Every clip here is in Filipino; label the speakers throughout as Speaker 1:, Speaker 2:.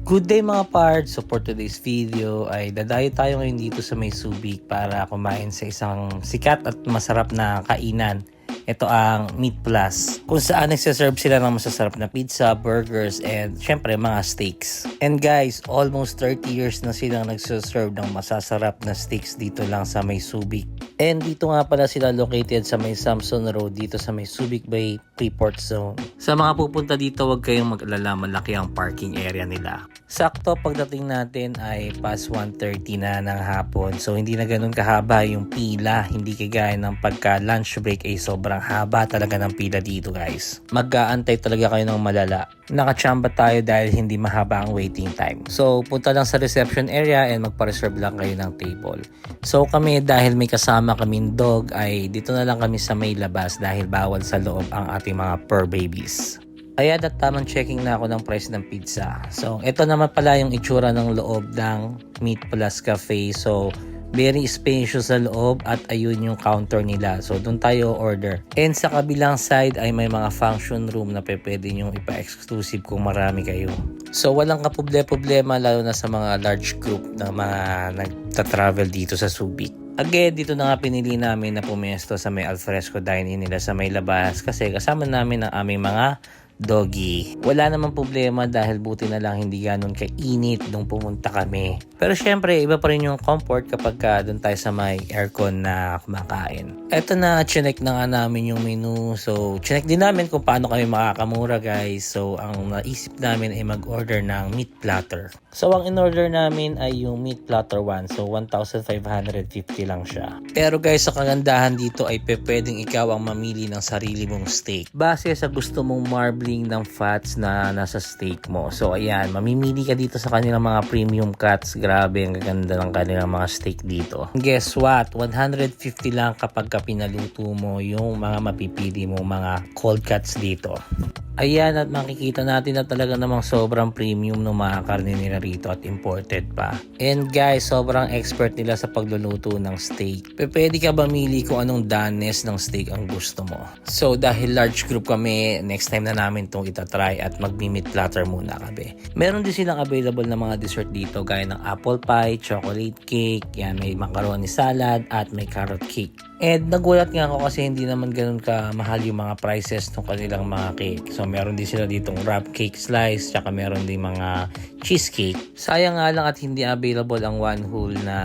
Speaker 1: Good day mga pards! So for today's video ay dadayo tayo ngayon dito sa May Subic para kumain sa isang sikat at masarap na kainan. Ito ang Meat Plus, kung saan nagsaserve sila ng masasarap na pizza, burgers, and syempre mga steaks. And guys, almost 30 years na silang nagsaserve ng masasarap na steaks dito lang sa May Subic. And dito nga pala sila located sa May Samson Road dito sa May Subic Bay Freeport Zone. Sa mga pupunta dito, huwag kayong mag-alala, malaki ang parking area nila. Sakto pagdating natin ay past 1:30 na ng hapon. So hindi na ganun kahaba yung pila, hindi kagaya ng pagka lunch break ay sobrang haba talaga ng pila dito guys. Mag-aantay talaga kayo ng malala. Nakachamba tayo dahil hindi mahaba ang waiting time. So punta lang sa reception area and magpa-reserve lang kayo ng table. So kami dahil may kasama kaming dog ay dito na lang kami sa may labas dahil bawal sa loob ang ating mga fur babies. Ayan at tamang checking na ako ng price ng pizza. So ito naman pala yung itsura ng loob ng Meat Plus Cafe. So very spacious sa loob at ayun yung counter nila. So doon tayo order. And sa kabilang side ay may mga function room na pwede nyo ipa-exclusive kung marami kayo. So walang kaproblema lalo na sa mga large group na mga nagta-travel dito sa Subic. Again, dito na nga pinili namin na pumesto sa may alfresco dining nila sa may labas kasi kasama namin ang aming mga doggy. Wala namang problema dahil buti na lang hindi ganun kainit nung pumunta kami. Pero syempre, iba pa rin yung comfort kapag doon tayo sa may aircon na kumakain. Eto na, chinek na nga namin yung menu. So, chinek din namin kung paano kami makakamura guys. So, ang naisip namin ay mag-order ng meat platter. So, ang in-order namin ay yung meat platter 1. So, 1,550 lang siya. Pero guys, sa kagandahan dito ay pwedeng ikaw ang mamili ng sarili mong steak. Base sa gusto mong marbling ng fats na nasa steak mo. So, ayan, mamimili ka dito sa kanilang mga premium cuts. Grabe, ang gaganda ng kanilang mga steak dito. Guess what? 150 lang kapag pinaluto mo yung mga mapipili mo mga cold cuts dito. Ayan, at makikita natin na talaga namang sobrang premium ng mga karne nila rito at imported pa. And guys, sobrang expert nila sa pagluluto ng steak. Pwede ka ba mamili kung anong doneness ng steak ang gusto mo. So dahil large group kami, next time na namin itong itatry at mag-meat platter muna kami. Meron din silang available na mga dessert dito gaya ng apple pie, chocolate cake, yan, may macaroni salad at may carrot cake. And nagulat nga ako kasi hindi naman ganun ka mahal yung mga prices ng kanilang mga cake. So meron din sila ditong wrap cake slice, tsaka meron din mga cheesecake. Sayang nga lang at hindi available ang one whole na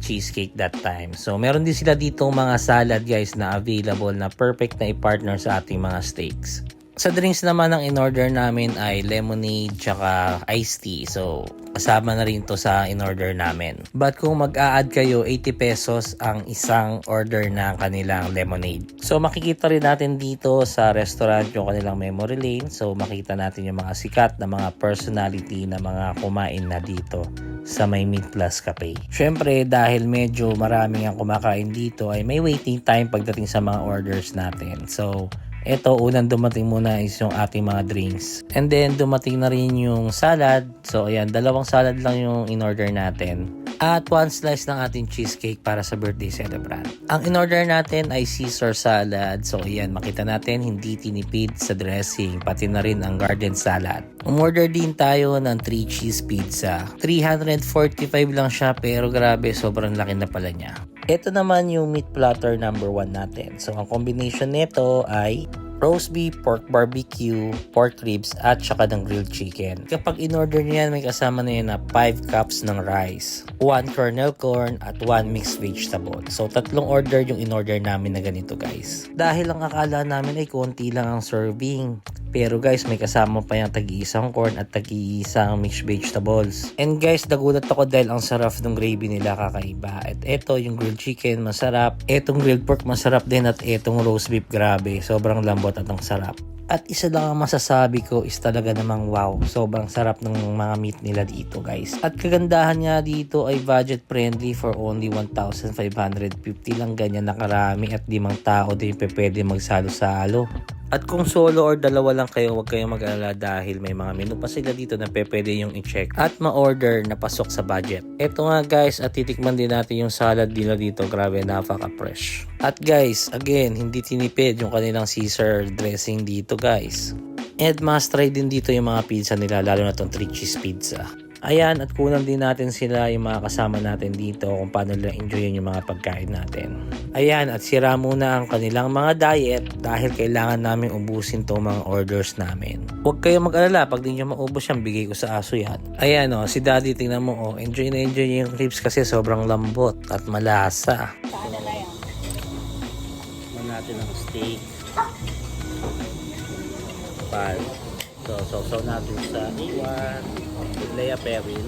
Speaker 1: cheesecake that time. So meron din sila ditong mga salad guys na available na perfect na i-partner sa ating mga steaks. Sa drinks naman ang in-order namin ay lemonade tsaka iced tea. So, kasama na rin to sa in-order namin. But kung mag-a-add kayo, 80 pesos ang isang order ng kanilang lemonade. So, makikita rin natin dito sa restaurant yung kanilang memory lane. So, makita natin yung mga sikat na mga personality na mga kumain na dito sa may Meat Plus Cafe. Syempre, dahil medyo maraming ang kumakain dito, ay may waiting time pagdating sa mga orders natin. So, ito, unang dumating muna is yung ating mga drinks. And then, dumating na rin yung salad. So, ayan, dalawang salad lang yung in-order natin. At one slice ng ating cheesecake para sa birthday celebrant. Ang in-order natin ay Caesar salad. So, ayan, makita natin, hindi tinipid sa dressing, pati na rin ang garden salad. Umorder din tayo ng 3 cheese pizza. 345 lang siya, pero grabe, sobrang laki na pala niya. Ito naman yung meat platter number 1 natin. So, ang combination nito ay roast beef, pork barbecue, pork ribs, at saka ng grilled chicken. Kapag in-order niyan, may kasama na yan na 5 cups ng rice, 1 kernel corn, at 1 mixed vegetable. So, 3 order yung in-order namin na ganito guys. Dahil ang akala namin ay konti lang ang serving. Pero guys, may kasama pa yung tag-iisang corn at tag-iisang mixed vegetables. And guys, nagulat ako dahil ang sarap ng gravy nila, kakaiba. At eto, yung grilled chicken, masarap. Etong grilled pork, masarap din. At etong roast beef, grabe. Sobrang lambot at ang sarap. At isa lang ang masasabi ko is talaga namang wow, sobrang sarap ng mga meat nila dito guys. At kagandahan nga dito ay budget friendly for only 1,550 lang, ganyan na karami at 5 tao din pwede magsalo-salo. At kung solo or dalawa lang kayo, huwag kayong mag-alala dahil may mga menu pa sila dito na pwede yung i-check at ma-order na pasok sa budget. Ito nga guys, at titikman din natin yung salad nila dito. Grabe, napaka-fresh. At guys, again, hindi tinipid yung kanilang Caesar dressing dito guys. And must try din dito yung mga pizza nila, lalo na tong 3 cheese pizza. Ayan, at kunan din natin sila yung mga kasama natin dito kung paano nila enjoyin yung mga pagkain natin. Ayan, at sira muna ang kanilang mga diet dahil kailangan namin ubusin tong mga orders namin. Huwag kayong mag-alala, pag di nyo maubos yan, bigay ko sa aso yan. Ayan o, si Daddy, tingnan mo o, enjoy na enjoy yung ribs kasi sobrang lambot at malasa. Natin ang steak. Pal. So natin sa iwan. With Leia Peril.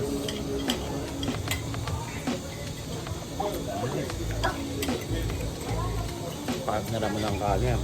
Speaker 1: Partner naman ang kanya.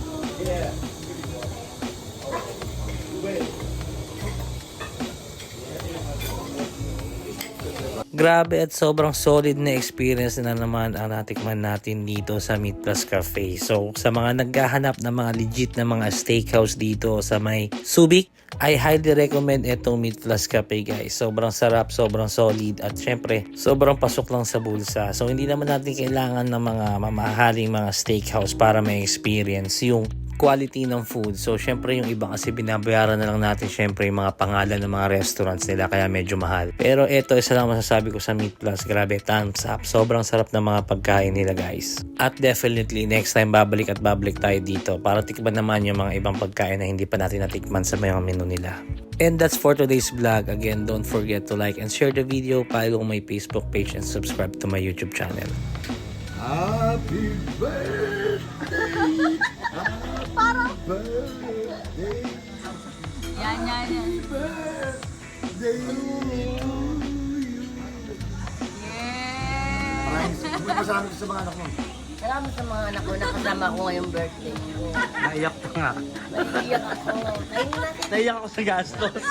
Speaker 1: Grabe at sobrang solid na experience na naman ang natikman natin dito sa Meat Plus Cafe. So sa mga naghahanap ng mga legit na mga steakhouse dito sa may Subic, I highly recommend itong Meat Plus Cafe guys. Sobrang sarap, sobrang solid at syempre sobrang pasok lang sa bulsa. So hindi naman natin kailangan ng mga mamahaling mga steakhouse para may experience yung quality ng food. So syempre yung iba kasi binabayaran na lang natin syempre yung mga pangalan ng mga restaurants nila kaya medyo mahal. Pero ito isa lang masasabi ko sa Meat Plus, grabe, thumbs up. Sobrang sarap ng mga pagkain nila guys. At definitely next time babalik at babalik tayo dito para tikman naman yung mga ibang pagkain na hindi pa natin natikman sa mga menu nila. And that's for today's vlog. Again, don't forget to like and share the video, follow my Facebook page and subscribe to my YouTube channel.
Speaker 2: Happy birthday! Happy birthday!
Speaker 3: Yan.
Speaker 2: Birthday to you!
Speaker 3: Yeah!
Speaker 2: Kasama ko sa mga anak mo.
Speaker 3: Salamat sa mga anak ko na kasama ko ngayong birthday ko.
Speaker 1: Naiyak pa nga.
Speaker 3: Naiiyak ako. Kainin natin.
Speaker 1: Naiyak ako sa gastos.